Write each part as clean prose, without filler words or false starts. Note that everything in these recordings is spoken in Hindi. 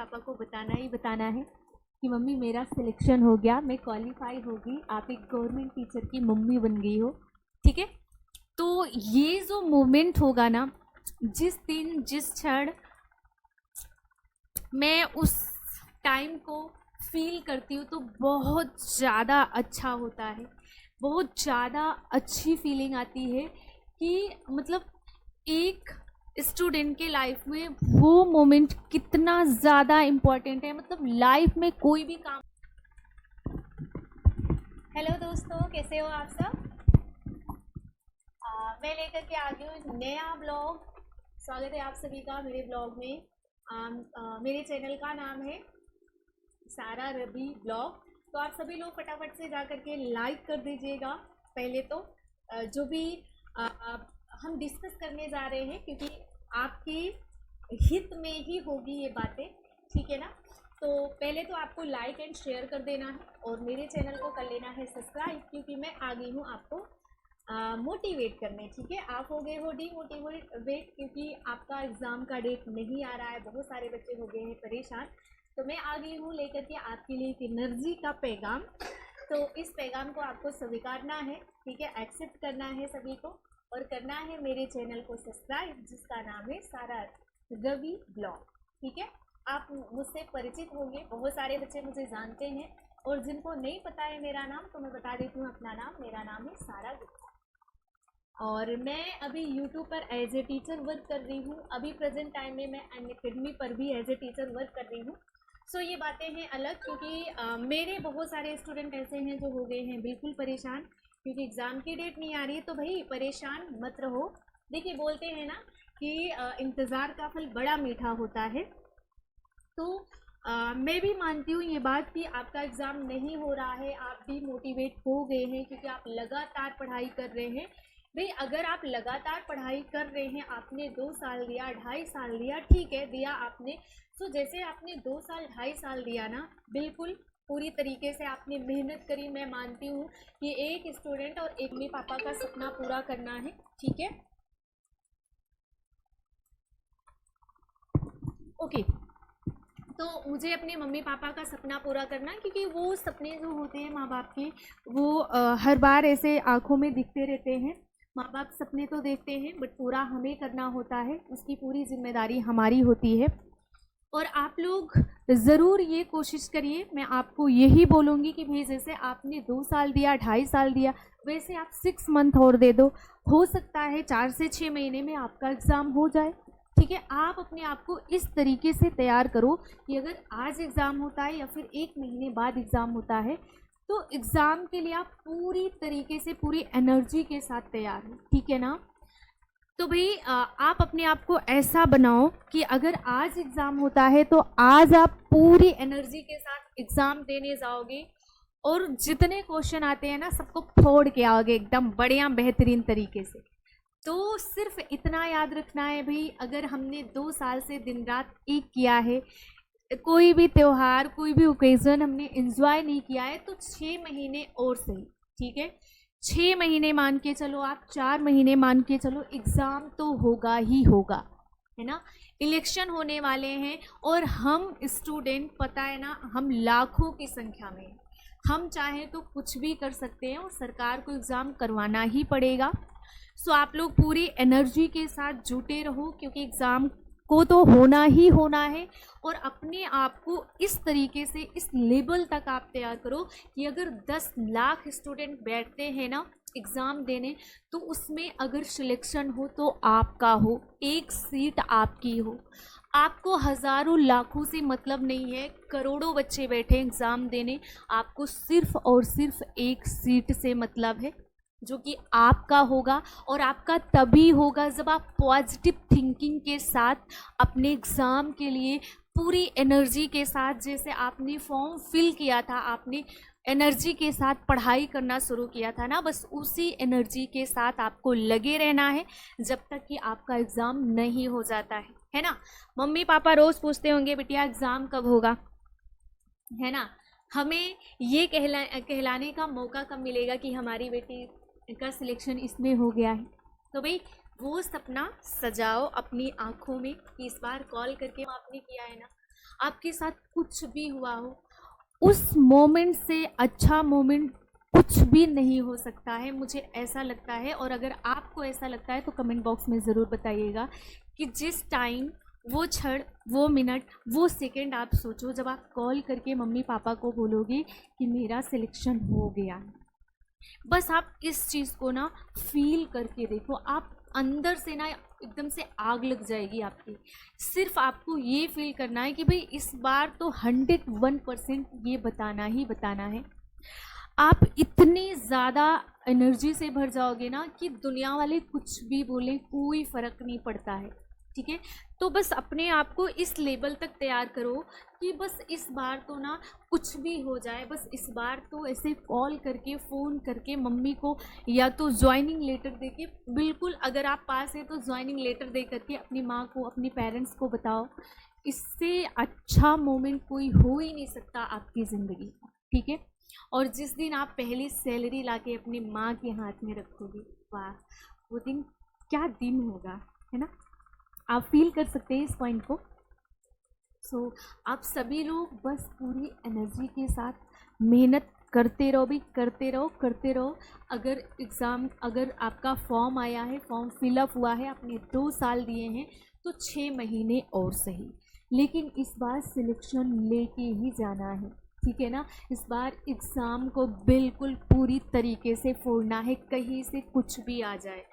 पापा को बताना ही बताना है कि मम्मी मेरा सिलेक्शन हो गया, मैं क्वालिफाई हो गई, आप एक गवर्नमेंट टीचर की मम्मी बन गई हो। ठीक है, तो ये जो मोमेंट होगा ना, जिस दिन जिस क्षण मैं उस टाइम को फील करती हूँ तो बहुत ज़्यादा अच्छा होता है, बहुत ज़्यादा अच्छी फीलिंग आती है कि मतलब एक स्टूडेंट के लाइफ में वो मोमेंट कितना ज़्यादा इम्पोर्टेंट है। मतलब लाइफ में कोई भी काम। हेलो दोस्तों, कैसे हो आप सब? मैं लेकर के आ गई हूँ नया ब्लॉग। स्वागत है आप सभी का मेरे ब्लॉग में। मेरे चैनल का नाम है सारा रवि ब्लॉग। तो आप सभी लोग फटाफट से जा करके लाइक कर दीजिएगा। पहले तो जो भी हम डिस्कस करने जा रहे हैं, क्योंकि आपके हित में ही होगी ये बातें, ठीक है ना। तो पहले तो आपको लाइक एंड शेयर कर देना है और मेरे चैनल को कर लेना है सब्सक्राइब, क्योंकि मैं आ गई हूँ आपको मोटिवेट करने। ठीक है, आप हो गए हो डीमोटिवेट क्योंकि आपका एग्ज़ाम का डेट नहीं आ रहा है, बहुत सारे बच्चे हो गए हैं परेशान। तो मैं आ गई हूँ लेकर के आपके लिए एक एनर्जी का पैगाम। तो इस पैगाम को आपको स्वीकारना है, ठीक है, एक्सेप्ट करना है सभी को, और करना है मेरे चैनल को सब्सक्राइब, जिसका नाम है सारा रवि ब्लॉग। ठीक है, आप मुझसे परिचित होंगे, बहुत सारे बच्चे मुझे जानते हैं, और जिनको नहीं पता है मेरा नाम तो मैं बता देती हूँ अपना नाम। मेरा नाम है सारा गुप्ता और मैं अभी YouTube पर एज ए टीचर वर्क कर रही हूँ। अभी प्रेजेंट टाइम में मैं अनअकैडमी पर भी एज ए टीचर वर्क कर रही हूँ। सो ये बातें हैं अलग, क्योंकि मेरे बहुत सारे स्टूडेंट ऐसे हैं जो हो गए हैं बिल्कुल परेशान, क्योंकि एग्ज़ाम की डेट नहीं आ रही है। तो भाई परेशान मत रहो। देखिए, बोलते हैं ना कि इंतज़ार का फल बड़ा मीठा होता है। तो मैं भी मानती हूँ ये बात कि आपका एग्ज़ाम नहीं हो रहा है, आप डीमोटिवेट हो गए हैं क्योंकि आप लगातार पढ़ाई कर रहे हैं। भाई अगर आप लगातार पढ़ाई कर रहे हैं, आपने 2 साल दिया, 2.5 साल दिया, ठीक है दिया आपने। तो जैसे आपने 2 साल 2.5 साल दिया ना, बिल्कुल पूरी तरीके से आपने मेहनत करी। मैं मानती हूँ कि एक स्टूडेंट और एक मम्मी पापा का सपना पूरा करना है, ठीक है, ओके। तो मुझे अपने मम्मी पापा का सपना पूरा करना, क्योंकि वो सपने जो होते हैं माँ बाप के, वो हर बार ऐसे आँखों में दिखते रहते हैं। माँ बाप सपने तो देखते हैं बट पूरा हमें करना होता है, उसकी पूरी जिम्मेदारी हमारी होती है। और आप लोग ज़रूर ये कोशिश करिए, मैं आपको यही बोलूँगी कि भाई जैसे आपने 2 साल दिया, 2.5 साल दिया, वैसे आप 6 मंथ और दे दो। हो सकता है 4 से 6 महीने में आपका एग्ज़ाम हो जाए। ठीक है, आप अपने आप को इस तरीके से तैयार करो कि अगर आज एग्ज़ाम होता है या फिर 1 महीने बाद एग्ज़ाम होता है, तो एग्ज़ाम के लिए आप पूरी तरीके से पूरी एनर्जी के साथ तैयार हो। ठीक है ना। तो भाई आप अपने आप को ऐसा बनाओ कि अगर आज एग्ज़ाम होता है तो आज आप पूरी एनर्जी के साथ एग्ज़ाम देने जाओगे, और जितने क्वेश्चन आते हैं ना सबको फोड़ के आओगे एकदम बढ़िया बेहतरीन तरीके से। तो सिर्फ इतना याद रखना है भाई, अगर हमने 2 साल से दिन रात एक किया है, कोई भी त्यौहार कोई भी ओकेज़न हमने एंजॉय नहीं किया है, तो 6 महीने और सही, ठीक है, 6 महीने मान के चलो, आप 4 महीने मान के चलो, एग्ज़ाम तो होगा ही होगा, है ना। इलेक्शन होने वाले हैं और हम स्टूडेंट, पता है ना, हम लाखों की संख्या में, हम चाहें तो कुछ भी कर सकते हैं और सरकार को एग्ज़ाम करवाना ही पड़ेगा। सो आप लोग पूरी एनर्जी के साथ जुटे रहो, क्योंकि एग्ज़ाम को तो होना ही होना है। और अपने आप को इस तरीके से इस लेवल तक आप तैयार करो कि अगर 10 लाख स्टूडेंट बैठते हैं ना एग्ज़ाम देने, तो उसमें अगर सिलेक्शन हो तो आपका हो, एक सीट आपकी हो। आपको हज़ारों लाखों से मतलब नहीं है, करोड़ों बच्चे बैठे एग्ज़ाम देने, आपको सिर्फ और सिर्फ एक सीट से मतलब है, जो कि आपका होगा। और आपका तभी होगा जब आप पॉजिटिव थिंकिंग के साथ अपने एग्ज़ाम के लिए पूरी एनर्जी के साथ, जैसे आपने फॉर्म फिल किया था, आपने एनर्जी के साथ पढ़ाई करना शुरू किया था ना, बस उसी एनर्जी के साथ आपको लगे रहना है जब तक कि आपका एग्ज़ाम नहीं हो जाता है ना। मम्मी पापा रोज़ पूछते होंगे बिटिया एग्ज़ाम कब होगा, है ना। हमें ये कहलाने का मौका कब मिलेगा कि हमारी बेटी का सिलेक्शन इसमें हो गया है। तो भाई वो सपना सजाओ अपनी आँखों में कि इस बार कॉल करके आपने किया है ना, आपके साथ कुछ भी हुआ हो, उस मोमेंट से अच्छा मोमेंट कुछ भी नहीं हो सकता है, मुझे ऐसा लगता है। और अगर आपको ऐसा लगता है तो कमेंट बॉक्स में ज़रूर बताइएगा कि जिस टाइम, वो क्षण, वो मिनट, वो सेकंड आप सोचो जब आप कॉल करके मम्मी पापा को बोलोगे कि मेरा सिलेक्शन हो गया है। बस आप इस चीज़ को ना फील करके देखो, आप अंदर से ना एकदम से आग लग जाएगी आपकी। सिर्फ आपको ये फील करना है कि भाई इस बार तो 101% ये बताना ही बताना है। आप इतनी ज़्यादा एनर्जी से भर जाओगे ना कि दुनिया वाले कुछ भी बोलें कोई फ़र्क नहीं पड़ता है, ठीक है। तो बस अपने आप को इस लेवल तक तैयार करो कि बस इस बार तो ना कुछ भी हो जाए, बस इस बार तो ऐसे कॉल करके, फ़ोन करके मम्मी को या तो ज्वाइनिंग लेटर दे के, बिल्कुल अगर आप पास हैं तो ज्वाइनिंग लेटर दे करके अपनी माँ को, अपनी पेरेंट्स को बताओ। इससे अच्छा मोमेंट कोई हो ही नहीं सकता आपकी ज़िंदगी का, ठीक है। और जिस दिन आप पहली सैलरी लाके अपनी माँ के हाथ में रखोगे, वाह, वो दिन क्या दिन होगा, है ना। आप फील कर सकते हैं इस पॉइंट को। सो आप सभी लोग बस पूरी एनर्जी के साथ मेहनत करते रहो भी, करते रहो, करते रहो। अगर एग्ज़ाम, अगर आपका फॉर्म आया है, फॉर्म फिलअप हुआ है, आपने 2 साल दिए हैं, तो 6 महीने और सही, लेकिन इस बार सिलेक्शन लेके ही जाना है, ठीक है ना। इस बार एग्ज़ाम को बिल्कुल पूरी तरीके से फोड़ना है, कहीं से कुछ भी आ जाए,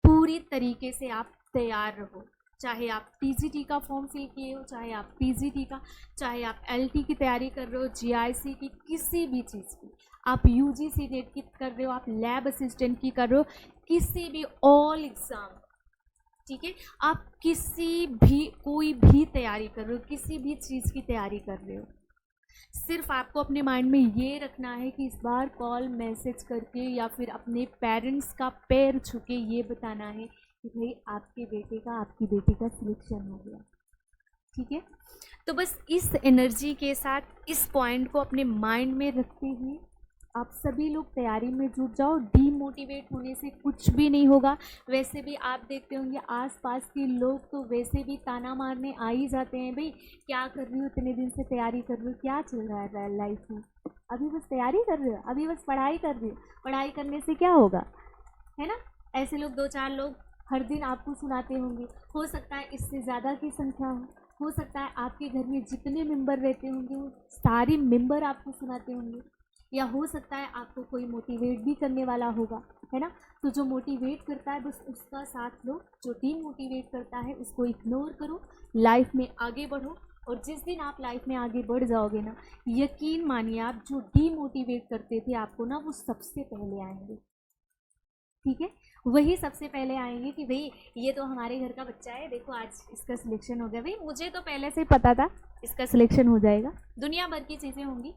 पूरी तरीके से आप तैयार रहो। चाहे आप टीजीटी का फॉर्म फिल किए हो, चाहे आप पीजीटी का, चाहे आप एलटी की तैयारी कर रहे हो, जीआईसी की, किसी भी चीज़ की, आप यूजीसी नेट की कर रहे हो, आप लैब असिस्टेंट की कर रहे हो, किसी भी ऑल एग्ज़ाम, ठीक है, आप किसी भी, कोई भी तैयारी कर रहे हो, किसी भी चीज़ की तैयारी कर रहे हो, सिर्फ आपको अपने माइंड में ये रखना है कि इस बार कॉल मैसेज करके या फिर अपने पेरेंट्स का पैर छू के ये बताना है कि भाई आपके बेटे का, आपकी बेटी का सिलेक्शन हो गया, ठीक है। तो बस इस एनर्जी के साथ, इस पॉइंट को अपने माइंड में रखते हुए आप सभी लोग तैयारी में जुट जाओ। डीमोटिवेट होने से कुछ भी नहीं होगा। वैसे भी आप देखते होंगे आसपास के लोग तो वैसे भी ताना मारने आ ही जाते हैं, भाई क्या कर रही हो, इतने दिन से तैयारी कर रही हो, क्या चल रहा है लाइफ में, अभी बस तैयारी कर रहे हो, अभी बस पढ़ाई कर रही हो, पढ़ाई करने से क्या होगा, है ना। ऐसे लोग 2-4 लोग हर दिन आपको सुनाते होंगे। हो सकता है इससे ज़्यादा की संख्या हो सकता है आपके घर में जितने मेंबर रहते होंगे वो सारे मेंबर आपको सुनाते होंगे, या हो सकता है आपको कोई मोटिवेट भी करने वाला होगा, है ना। तो जो मोटिवेट करता है बस उसका साथ लो, जो डीमोटिवेट करता है उसको इग्नोर करो, लाइफ में आगे बढ़ो। और जिस दिन आप लाइफ में आगे बढ़ जाओगे ना, यकीन मानिए आप, जो डीमोटिवेट करते थे आपको ना, वो सबसे पहले आएंगे, ठीक है। वही सबसे पहले आएंगे कि भाई ये तो हमारे घर का बच्चा है, देखो आज इसका सिलेक्शन हो गया, भाई मुझे तो पहले से पता था इसका सिलेक्शन हो जाएगा, दुनिया भर की चीज़ें होंगी।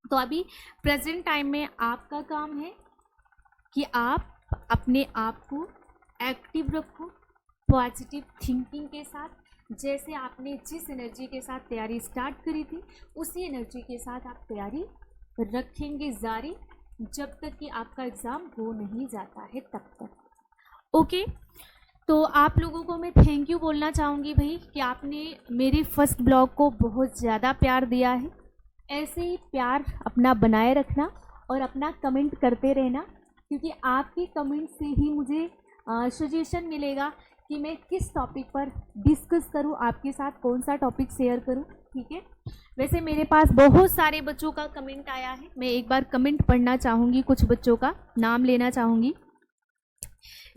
तो अभी प्रेजेंट टाइम में आपका काम है कि आप अपने आप को एक्टिव रखो, पॉजिटिव थिंकिंग के साथ। जैसे आपने जिस एनर्जी के साथ तैयारी स्टार्ट करी थी, उसी एनर्जी के साथ आप तैयारी रखेंगे जारी, जब तक कि आपका एग्ज़ाम हो नहीं जाता है तब तक। ओके, तो आप लोगों को मैं थैंक यू बोलना चाहूँगी भाई कि आपने मेरे फर्स्ट ब्लॉग को बहुत ज़्यादा प्यार दिया है। ऐसे ही प्यार अपना बनाए रखना और अपना कमेंट करते रहना, क्योंकि आपके कमेंट से ही मुझे सजेशन मिलेगा कि मैं किस टॉपिक पर डिस्कस करूं, आपके साथ कौन सा टॉपिक शेयर करूं, ठीक है। वैसे मेरे पास बहुत सारे बच्चों का कमेंट आया है, मैं एक बार कमेंट पढ़ना चाहूँगी, कुछ बच्चों का नाम लेना चाहूँगी।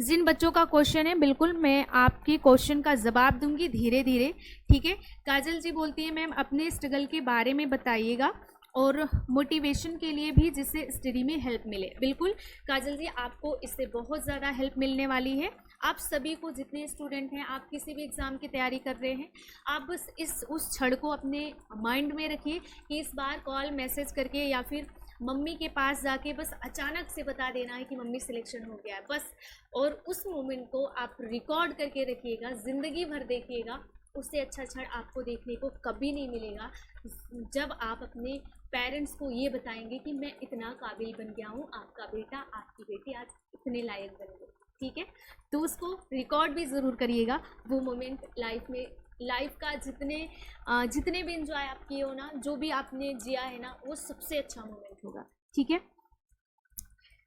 जिन बच्चों का क्वेश्चन है बिल्कुल मैं आपके क्वेश्चन का जवाब दूंगी धीरे धीरे, ठीक है। काजल जी बोलती है मैम अपने स्ट्रगल के बारे में बताइएगा और मोटिवेशन के लिए भी, जिससे स्टडी में हेल्प मिले। बिल्कुल काजल जी, आपको इससे बहुत ज़्यादा हेल्प मिलने वाली है। आप सभी को, जितने स्टूडेंट हैं, आप किसी भी एग्ज़ाम की तैयारी कर रहे हैं, आप बस उस क्षण को अपने माइंड में रखिए कि इस बार कॉल मैसेज करके या फिर मम्मी के पास जाके बस अचानक से बता देना है कि मम्मी सिलेक्शन हो गया है बस। और उस मोमेंट को आप रिकॉर्ड करके रखिएगा, ज़िंदगी भर देखिएगा, उससे अच्छा क्षण आपको देखने को कभी नहीं मिलेगा जब आप अपने पेरेंट्स को ये बताएंगे कि मैं इतना काबिल बन गया हूँ, आपका बेटा, आपकी बेटी आज इतने लायक बन गए, ठीक है। तो उसको रिकॉर्ड भी ज़रूर करिएगा, वो मोमेंट लाइफ में लाइफ का जितने भी इंजॉय आप किए हो ना, जो भी आपने जिया है ना, वो सबसे अच्छा मोमेंट होगा। ठीक है।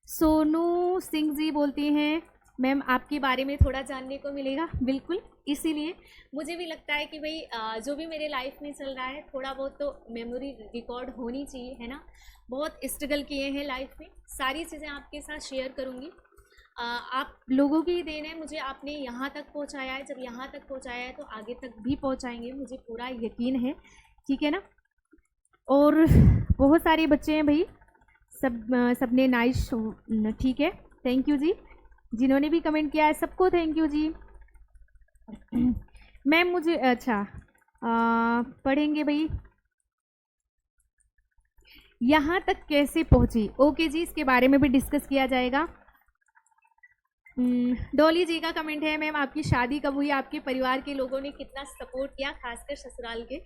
सोनू सिंह जी बोलती हैं मैम आपके बारे में थोड़ा जानने को मिलेगा। बिल्कुल, इसीलिए मुझे भी लगता है कि भाई जो भी मेरे लाइफ में चल रहा है थोड़ा बहुत तो मेमोरी रिकॉर्ड होनी चाहिए, है ना। बहुत स्ट्रगल किए हैं लाइफ में, सारी चीज़ें आपके साथ शेयर करूँगी। आप लोगों की ही देन है, मुझे आपने यहाँ तक पहुँचाया है। जब यहाँ तक पहुँचाया है तो आगे तक भी पहुँचाएंगे, मुझे पूरा यकीन है। ठीक है ना। और बहुत सारे बच्चे हैं भाई, सबने नाइस, ठीक है, थैंक यू जी। जिन्होंने भी कमेंट किया है सबको थैंक यू जी। मैम मुझे अच्छा पढ़ेंगे भाई, यहाँ तक कैसे पहुँची। ओके जी, इसके बारे में भी डिस्कस किया जाएगा। डॉली जी का कमेंट है मैम आपकी शादी कब हुई, आपके परिवार के लोगों ने कितना सपोर्ट किया, खासकर ससुराल के,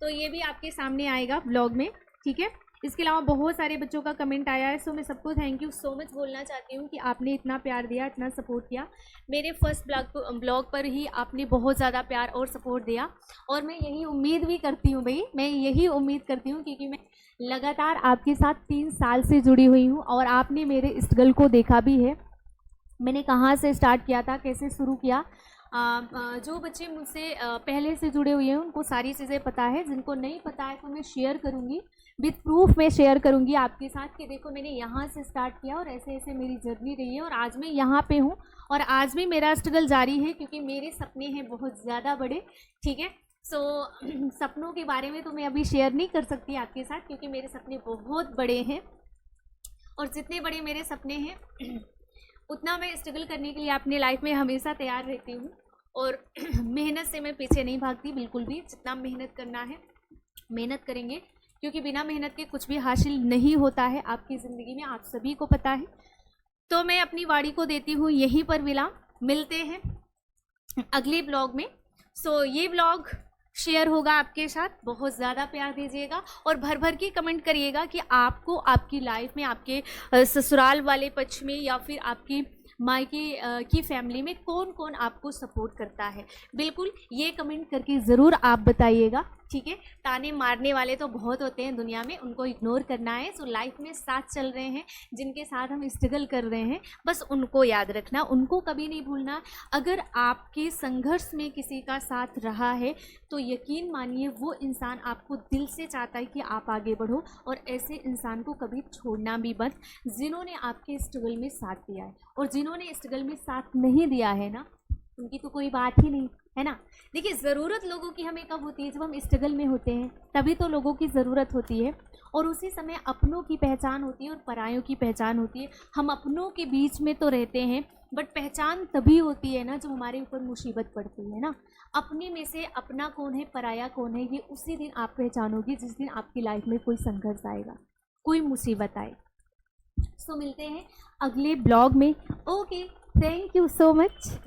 तो ये भी आपके सामने आएगा ब्लॉग में। ठीक है। इसके अलावा बहुत सारे बच्चों का कमेंट आया है, सो मैं सबको थैंक यू सो मच बोलना चाहती हूँ कि आपने इतना प्यार दिया, इतना सपोर्ट किया। मेरे फर्स्ट ब्लॉग पर ही आपने बहुत ज़्यादा प्यार और सपोर्ट दिया, और मैं यही उम्मीद भी करती हूँ भाई, मैं यही उम्मीद करती हूँ, क्योंकि मैं लगातार आपके साथ 3 साल से जुड़ी हुई हूँ और आपने मेरे स्ट्रगल को देखा भी है। मैंने कहाँ से स्टार्ट किया था, कैसे शुरू किया। जो बच्चे मुझसे पहले से जुड़े हुए हैं उनको सारी चीज़ें पता है, जिनको नहीं पता है तो मैं शेयर करूँगी, विद प्रूफ में शेयर करूँगी आपके साथ कि देखो मैंने यहाँ से स्टार्ट किया और ऐसे ऐसे मेरी जर्नी रही है और आज मैं यहाँ पे हूँ और आज भी मेरा स्ट्रगल जारी है, क्योंकि मेरे सपने हैं बहुत ज़्यादा बड़े। ठीक है। सो सपनों के बारे में तो मैं अभी शेयर नहीं कर सकती आपके साथ, क्योंकि मेरे सपने बहुत बड़े हैं, और जितने बड़े मेरे सपने हैं उतना मैं स्ट्रगल करने के लिए अपनी लाइफ में हमेशा तैयार रहती हूँ, और मेहनत से मैं पीछे नहीं भागती बिल्कुल भी। जितना मेहनत करना है मेहनत करेंगे, क्योंकि बिना मेहनत के कुछ भी हासिल नहीं होता है आपकी ज़िंदगी में, आप सभी को पता है। तो मैं अपनी वाणी को देती हूँ यहीं पर विराम, मिलते हैं अगले ब्लॉग में। सो ये ब्लॉग शेयर होगा आपके साथ, बहुत ज़्यादा प्यार दीजिएगा और भर भर के कमेंट करिएगा कि आपको आपकी लाइफ में, आपके ससुराल वाले पक्ष में या फिर आपकी मायके की फैमिली में कौन कौन आपको सपोर्ट करता है। बिल्कुल ये कमेंट करके ज़रूर आप बताइएगा। ठीक है। ताने मारने वाले तो बहुत होते हैं दुनिया में, उनको इग्नोर करना है। सो लाइफ में साथ चल रहे हैं, जिनके साथ हम स्ट्रगल कर रहे हैं, बस उनको याद रखना, उनको कभी नहीं भूलना। अगर आपके संघर्ष में किसी का साथ रहा है तो यकीन मानिए वो इंसान आपको दिल से चाहता है कि आप आगे बढ़ो, और ऐसे इंसान को कभी छोड़ना भी मत, जिन्होंने आपके स्ट्रगल में साथ दिया है। और जिन्होंने स्ट्रगल में साथ नहीं दिया है ना, उनकी तो कोई बात ही नहीं है ना। देखिए, ज़रूरत लोगों की हमें कब होती है, जब हम स्ट्रगल में होते हैं, तभी तो लोगों की ज़रूरत होती है, और उसी समय अपनों की पहचान होती है और परायों की पहचान होती है। हम अपनों के बीच में तो रहते हैं, बट पहचान तभी होती है ना जब हमारे ऊपर मुसीबत पड़ती है ना। अपने में से अपना कौन है, पराया कौन है, ये उसी दिन आप पहचानोगी जिस दिन आपकी लाइफ में कोई संघर्ष आएगा, कोई मुसीबत आए। सो मिलते हैं अगले ब्लॉग में। Okay, thank you so much.